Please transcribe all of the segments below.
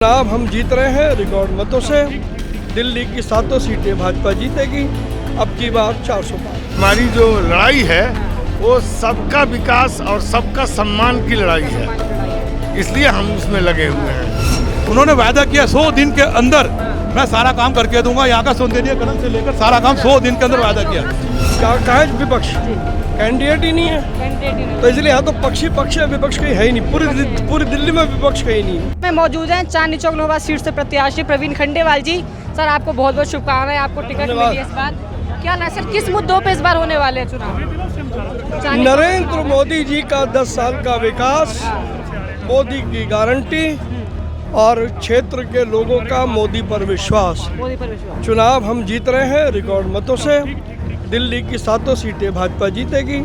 चुनाव हम जीत रहे हैं रिकॉर्ड मतों से। दिल्ली की 7 सीटें भाजपा जीतेगी। अब की बार 400 पार। हमारी जो लड़ाई है वो सबका विकास और सबका सम्मान की लड़ाई है, इसलिए हम उसमें लगे हुए हैं। उन्होंने वायदा किया 100 दिन के अंदर मैं सारा काम करके दूंगा। यहाँ का सौंदर्यीकरण से लेकर सारा काम 100 दिन के अंदर वायदा किया। क्या कहा विपक्ष कैंडिडेट ही नहीं है, तो इसलिए यहाँ तो पक्ष है, विपक्ष कहीं है ही नहीं। पूरी दिल्ली में विपक्ष कहीं नहीं है। में मौजूद हैं चांदनी चौक लोकसभा सीट से प्रत्याशी प्रवीण खंडेवाल जी। सर आपको बहुत बहुत शुभकामनाएं, आपको टिकट मिली है इस बार। क्या ना सर किस मुद्दों पे इस बार होने वाले हैं चुनाव? नरेंद्र मोदी जी का 10 साल का विकास, मोदी की गारंटी और क्षेत्र के लोगों का मोदी पर विश्वास। चुनाव हम जीत रहे हैं रिकॉर्ड मतों से। दिल्ली की 7 सीटें भाजपा जीतेगी।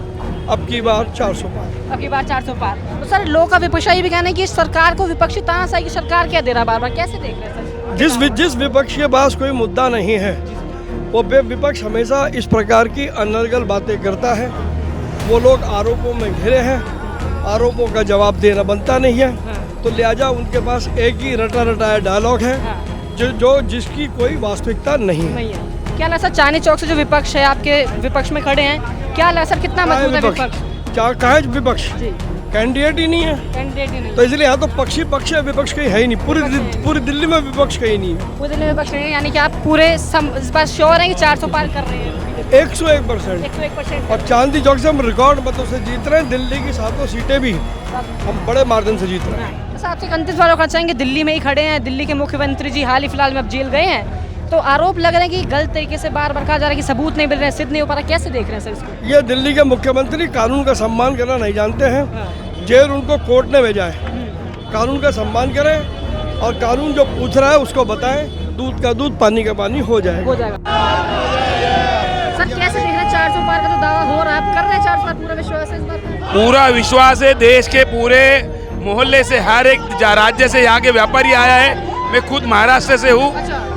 अब की बार 400 पार। अब की बार 400 पार। तो सर लोग का विपक्ष ये भी कहना है कि सरकार को विपक्षी तानाशाही की सरकार क्या दे रहा बार बार, कैसे देख रहे हैं सर? जिस विपक्ष के पास कोई मुद्दा नहीं है वो विपक्ष हमेशा इस प्रकार की अनर्गल बातें करता है। वो लोग आरोपों में घिरे हैं, आरोपों का जवाब देना बनता नहीं है, तो लिहाजा उनके पास एक ही रटाया डायलॉग है जो जिसकी कोई वास्तविकता नहीं है। क्या लगा सर चांदनी चौक से जो विपक्ष है आपके विपक्ष में खड़े हैं, क्या लगा सर कितना मजबूत है विपक्ष? क्या कहा विपक्ष कैंडिडेट ही नहीं है, कैंडिडेट ही नहीं, तो इसलिए यहाँ तो पक्ष है, विपक्ष कहीं है ही नहीं। पूरी दिल्ली में विपक्ष कहीं नहीं है। पूरी दिल्ली में विपक्ष नहीं है, यानी कि आप पूरे इस बार श्योर हैं कि 400 पार कर रहे हैं? 101%। 101%। और चांदनी चौक से हम रिकॉर्ड मतों से जीत रहे हैं। दिल्ली की 7 सीटें भी हम बड़े मार्जिन से जीत रहे हैं। सर आपसे एक अंतिम सवाल करना चाहेंगे, दिल्ली में ही खड़े हैं, दिल्ली के मुख्यमंत्री जी हाल ही फिलहाल में अब जेल गए हैं, तो आरोप लग रहे हैं कि गलत तरीके से बार बार कहा जा रहा है कि सबूत नहीं मिल रहे हैं, सिद्ध नहीं हो पा रहा, कैसे देख रहे हैं सर इसको? ये दिल्ली के मुख्यमंत्री कानून का सम्मान करना नहीं जानते हैं। जेल उनको कोर्ट ने भेजा है। कानून का सम्मान करें और कानून जो पूछ रहा है उसको बताएं। दूध का दूध पानी का पानी हो जाएगा। सर कैसे देख रहे हैं 400 पार का जो दावा हो रहा है, आप कर रहे हैं 400 पार? पूरा विश्वास है इस बार? पूरा विश्वास है। देश के पूरे मोहल्ले से, हर एक राज्य से यहाँ के व्यापारी आया है। मैं खुद महाराष्ट्र से हूँ।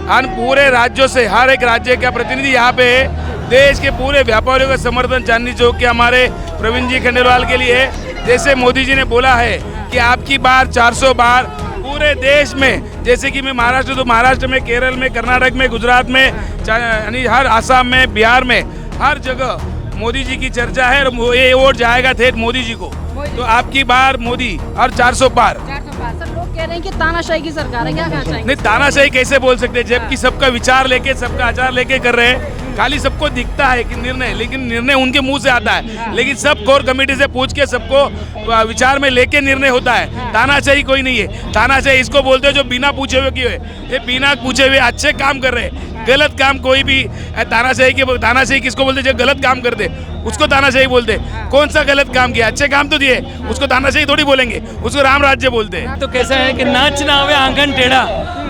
पूरे राज्यों से हर एक राज्य का प्रतिनिधि यहाँ पे है। देश के पूरे व्यापारियों का समर्थन चांदनी चौक के हमारे प्रवीण जी खंडेलवाल के लिए है। जैसे मोदी जी ने बोला है कि आपकी बार 400 बार पूरे देश में, जैसे कि मैं महाराष्ट्र तो महाराष्ट्र में, केरल में, कर्नाटक में, गुजरात में, यानी हर आसाम में, बिहार में, हर जगह मोदी जी की चर्चा है और ये वोट जाएगा थे मोदी जी को। तो आपकी बार मोदी और 400 पार। सर लोग कह रहे हैं कि तानाशाही की सरकार है, क्या कहना चाहेंगे? नहीं, तानाशाही कैसे बोल सकते, जबकि सबका विचार लेके, सबका आचार लेके कर रहे हैं। खाली सबको दिखता है कि निर्णय, लेकिन निर्णय उनके मुंह से आता है, लेकिन सब कोर कमेटी से पूछ के सबको विचार में लेके निर्णय होता है। तानाशाही कोई नहीं है। तानाशाही इसको बोलते हैं जो बिना पूछे हुए किए, ये बिना पूछे हुए अच्छे काम कर रहे हैं। गलत काम कोई भी तानाशाही किसको बोलते, जो गलत काम कर दे उसको तानाशाही बोलते। कौन सा गलत काम किया, अच्छे काम तो दिए, उसको तानाशाही थोड़ी बोलेंगे, उसको राम राज्य बोलते हैं। तो कैसा है कि नाचना आवे आंगन टेढ़ा,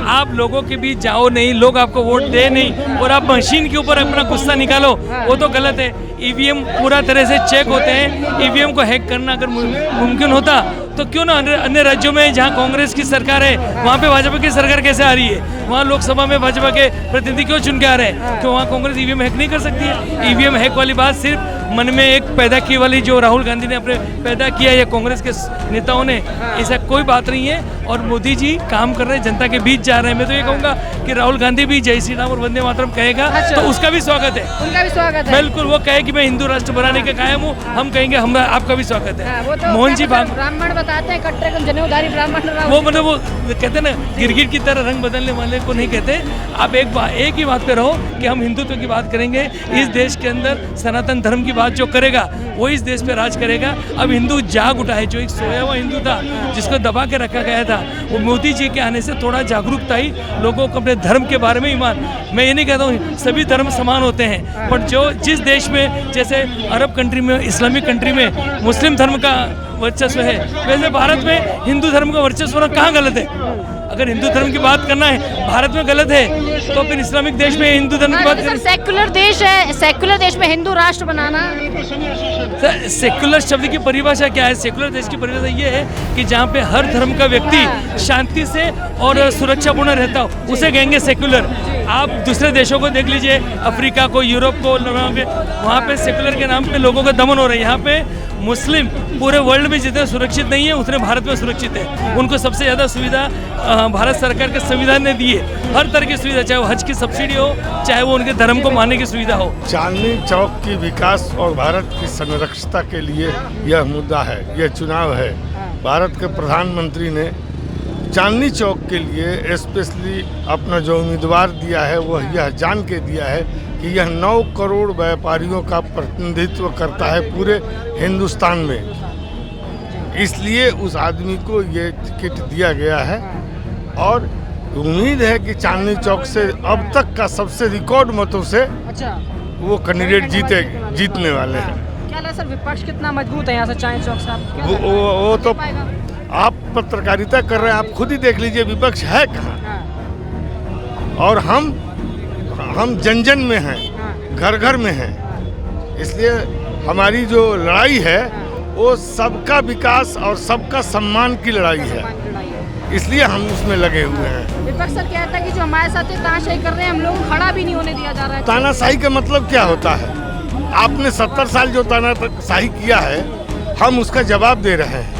आप लोगों के बीच जाओ नहीं, लोग आपको वोट दे नहीं और आप मशीन के ऊपर अपना गुस्सा निकालो, वो तो गलत है। ईवीएम पूरा तरह से चेक होते हैं। ईवीएम को हैक करना अगर मुमकिन होता तो क्यों ना अन्य राज्यों में जहां कांग्रेस की सरकार है वहां पे भाजपा की सरकार कैसे आ रही है? वहां लोकसभा में भाजपा के प्रतिनिधि क्यों चुन के आ रहे हैं? क्यों वहां कांग्रेस ईवीएम हैक नहीं कर सकती है? ईवीएम हैक वाली बात सिर्फ मन में एक पैदा की वाली जो राहुल गांधी ने अपने पैदा किया या कांग्रेस के नेताओं ने, ऐसा कोई बात नहीं है। और मोदी जी काम कर रहे हैं, जनता के बीच जा रहे हैं। मैं तो ये कहूँगा कि राहुल गांधी भी जय श्री राम और वंदे मातरम कहेगा तो उसका भी स्वागत है। उनका भी स्वागत है। बिल्कुल, वो कहे कि मैं हिंदू राष्ट्र बनाने के कायम हूँ, हम कहेंगे हम आपका भी स्वागत है। वो तो मोहन जी ब्राह्मण बताते हैं, कट्टर जनेऊधारी ब्राह्मण। वो मतलब वो कहते हैं ना, गिरगिट की तरह रंग बदलने वाले को नहीं कहते। आप एक ही बात पे रहो कि हम हिंदुत्व की बात करेंगे। इस देश के अंदर सनातन धर्म की बात जो करेगा वो इस देश पे राज करेगा। अब हिंदू जाग उठा है, जो एक सोया हुआ हिंदू था जिसको दबा के रखा गया था, वो मोदी जी के आने से थोड़ा जागरूकता आई, लोगों को अपने धर्म के बारे में ईमान। मैं ये नहीं कहता हूँ सभी धर्म समान होते हैं, बट जिस देश में, जैसे अरब कंट्री में, इस्लामिक कंट्री में मुस्लिम धर्म का वर्चस्व है, वैसे भारत में हिंदू धर्म का वर्चस्व होना कहाँ गलत है? अगर हिंदू धर्म की बात करना है भारत में गलत है, तो फिर इस्लामिक देश में हिंदू धर्म की बात करें। सेक्युलर देश है, सेक्युलर देश में हिंदू राष्ट्र बनाना। सेक्युलर शब्द की परिभाषा क्या है? सेक्युलर देश की परिभाषा ये है कि जहाँ पे हर धर्म का व्यक्ति शांति से और सुरक्षापूर्ण रहता हो, उसे कहेंगे सेक्युलर। आप दूसरे देशों को देख लीजिए, अफ्रीका को, यूरोप को, वहाँ पे सेकुलर के नाम पे लोगों का दमन हो रहा है। यहाँ पे मुस्लिम पूरे वर्ल्ड में जितने सुरक्षित नहीं है उतने भारत में सुरक्षित है। उनको सबसे ज़्यादा सुविधा भारत सरकार के संविधान ने दी है, हर तरह की सुविधा, चाहे वो हज की सब्सिडी हो, चाहे वो उनके धर्म को मानने की सुविधा हो। चांदनी चौक की विकास और भारत की संरक्षता के लिए यह मुद्दा है, यह चुनाव है। भारत के प्रधानमंत्री ने चांदनी चौक के लिए स्पेशली अपना जो उम्मीदवार दिया है वह यह जान के दिया है कि यह 9 करोड़ व्यापारियों का प्रतिनिधित्व करता है पूरे हिंदुस्तान में, इसलिए उस आदमी को ये टिकट दिया गया है। और उम्मीद है कि चांदनी चौक से अब तक का सबसे रिकॉर्ड मतों से वो कैंडिडेट जीतने वाले हैं। क्या लगा सर, विपक्ष कितना मजबूत है यहाँ से चांदनी चौक से? आप वो तो आप पत्रकारिता कर रहे हैं, आप खुद ही देख लीजिए विपक्ष है कहाँ। और हम जन जन में हैं, घर घर में हैं, इसलिए हमारी जो लड़ाई है वो सबका विकास और सबका सम्मान की लड़ाई है, इसलिए हम उसमें लगे हुए हैं। विपक्ष सर कहता है कि जो हमारे साथ तानाशाही कर रहे हैं हम लोग को खड़ा भी नहीं होने दिया जा रहा है। तानाशाही का मतलब क्या होता है? आपने 70 साल जो तानाशाही किया है हम उसका जवाब दे रहे हैं।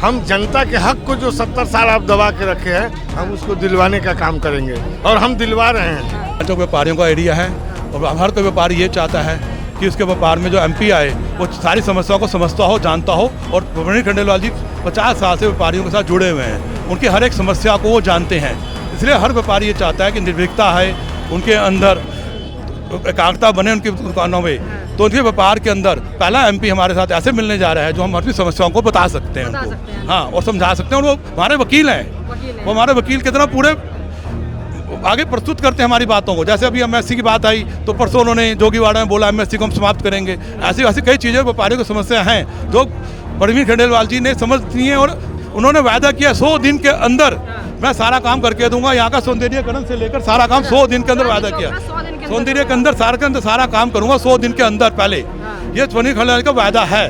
हम जनता के हक को जो 70 साल आप दबा के रखे हैं हम उसको दिलवाने का काम करेंगे और हम दिलवा रहे हैं। जो व्यापारियों का एरिया है और हर कोई व्यापारी ये चाहता है कि उसके व्यापार में जो MP आए वो सारी समस्याओं को समझता हो, जानता हो। और प्रवीण खंडेलवाल जी 50 साल से व्यापारियों के साथ जुड़े हुए हैं, उनकी हर एक समस्या को वो जानते हैं। इसलिए हर व्यापारी ये चाहता है कि निर्भीकता है, उनके अंदर एकाग्रता बने उनकी दुकानों में। तो उनके व्यापार के अंदर पहला MP हमारे साथ ऐसे मिलने जा रहा है जो हम अपनी समस्याओं को बता सकते हैं उनको, हाँ, और समझा सकते हैं। और वो हमारे वकील हैं, वो हमारे वकील की तरह पूरे आगे प्रस्तुत करते हैं हमारी बातों को। जैसे अभी MSC की बात आई तो परसों उन्होंने जोगीवाड़ा में बोला MSC को हम समाप्त करेंगे। ऐसी कई चीज़ें व्यापारियों की समस्या हैं जो प्रवीण खंडेलवाल जी ने समझ ली हैं और उन्होंने वायदा किया 100 दिन के अंदर मैं सारा काम करके दूंगा। यहाँ का सौंदर्यीकरण से लेकर सारा काम 100 दिन के अंदर वायदा किया, सौंदर्य के अंदर सारा काम करूंगा 100 दिन के अंदर। पहले ये प्रवीण खंडेलवाल का वायदा है।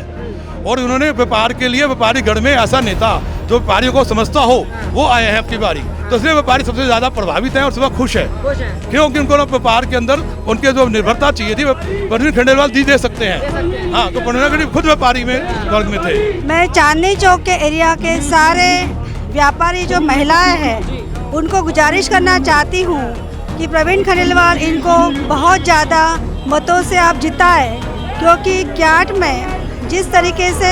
और उन्होंने व्यापार के लिए व्यापारी गढ़ में ऐसा नेता जो व्यापारियों को समझता हो वो आए हैं अपनी बारी, तो इसलिए व्यापारी सबसे ज़्यादा प्रभावित हैं और सब खुश है, क्योंकि उनको व्यापार के अंदर उनके जो निर्भरता चाहिए थी प्रवीण खंडेलवाल दे सकते हैं। हाँ, तो प्रवीण खंडेलवाल खुद व्यापारी में वर्ग में थे। मैं चांदनी चौक के एरिया के सारे व्यापारी जो महिलाएं हैं उनको गुजारिश करना चाहती हूँ कि प्रवीण खंडेलवाल इनको बहुत ज़्यादा मतों से आप जिताएं, क्योंकि क्याट में जिस तरीके से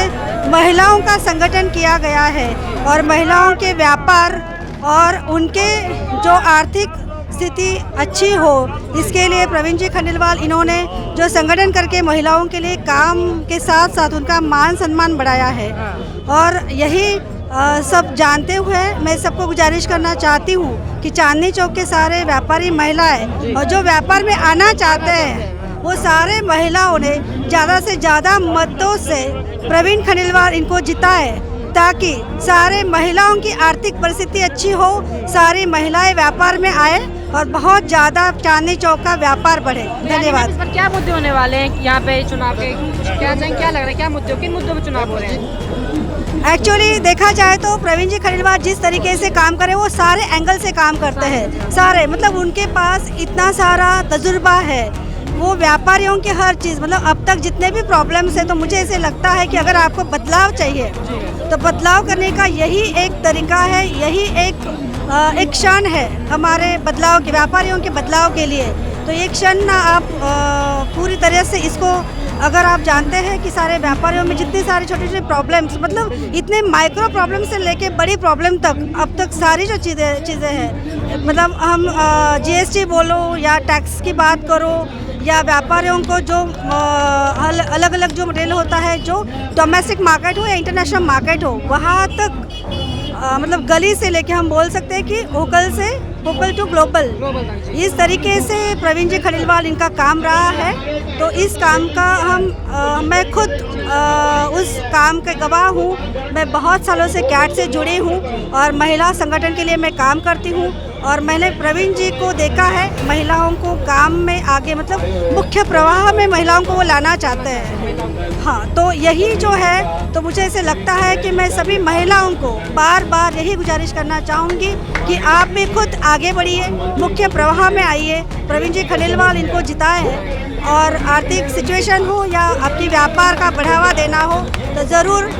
महिलाओं का संगठन किया गया है और महिलाओं के व्यापार और उनके जो आर्थिक स्थिति अच्छी हो, इसके लिए प्रवीण जी खंडेलवाल इन्होंने जो संगठन करके महिलाओं के लिए काम के साथ साथ उनका मान सम्मान बढ़ाया है। और यही सब जानते हुए मैं सबको गुजारिश करना चाहती हूँ कि चांदनी चौक के सारे व्यापारी महिलाएं और जो व्यापार में आना चाहते हैं वो सारे महिलाओं ने ज़्यादा से ज़्यादा मतों से प्रवीण खंडेलवाल इनको जिताए, ताकि सारे महिलाओं की आर्थिक परिस्थिति अच्छी हो, सारी महिलाएं व्यापार में आए और बहुत ज़्यादा चांदनी चौक का व्यापार बढ़े। धन्यवाद। इस पर क्या मुद्दे होने वाले हैं यहाँ पे चुनाव के? क्या लग रहा है, क्या मुद्दे, किन मुद्दों पे चुनाव हो रहे हैं? एक्चुअली देखा जाए तो प्रवीण जी खंडेलवाल जिस तरीके से काम करे वो सारे एंगल से काम करते हैं, सारे मतलब उनके पास इतना सारा तजुर्बा है, वो व्यापारियों की हर चीज़ मतलब अब तक जितने भी प्रॉब्लम्स हैं, तो मुझे ऐसे लगता है कि अगर आपको बदलाव चाहिए तो बदलाव करने का यही एक तरीका है, यही एक क्षण है हमारे बदलाव के, व्यापारियों के बदलाव के लिए। तो ये क्षण ना आप पूरी तरह से इसको, अगर आप जानते हैं कि सारे व्यापारियों में जितनी सारी छोटी छोटी प्रॉब्लम्स मतलब इतने माइक्रो प्रॉब्लम से लेके बड़ी प्रॉब्लम तक अब तक सारी जो चीज़ें हैं, मतलब हम GST बोलो या टैक्स की बात करो या व्यापारियों को जो अलग अलग जो मटेरियल होता है, जो डोमेस्टिक मार्केट हो या इंटरनेशनल मार्केट हो, वहाँ तक मतलब गली से लेके हम बोल सकते हैं कि वोकल टू ग्लोबल, इस तरीके से प्रवीण जी खंडेलवाल इनका काम रहा है। तो इस काम का मैं खुद उस काम के गवाह हूँ। मैं बहुत सालों से कैट से जुड़ी हूँ और महिला संगठन के लिए मैं काम करती हूँ और मैंने प्रवीण जी को देखा है, महिलाओं को काम में आगे मतलब मुख्य प्रवाह में महिलाओं को वो लाना चाहते हैं। हाँ, तो यही जो है, तो मुझे ऐसे लगता है कि मैं सभी महिलाओं को बार बार यही गुजारिश करना चाहूँगी कि आप भी खुद आगे बढ़िए, मुख्य प्रवाह में आइए, प्रवीण जी खलीलवाल इनको जिताए हैं, और आर्थिक सिचुएशन हो या आपकी व्यापार का बढ़ावा देना हो तो ज़रूर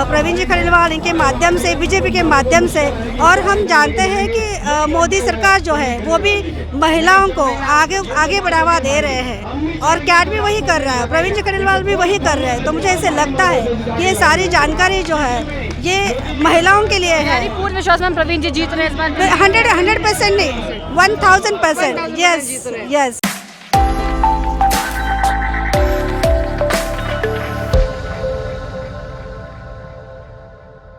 प्रवीण जी खलीलवाल इनके माध्यम से, बीजेपी के माध्यम से, और हम जानते हैं कि मोदी सरकार जो है वो भी महिलाओं को आगे बढ़ावा दे रहे हैं, और कैट भी वही कर रहा है, प्रवीण जी खलीलवाल भी वही कर रहे हैं। तो मुझे ऐसे लगता है कि ये सारी जानकारी जो है ये महिलाओं के लिए है। पूर्ण विश्वास में प्रवीण जी जीत रहे हैं इस बार? 100% नहीं, 1000%, यस यस।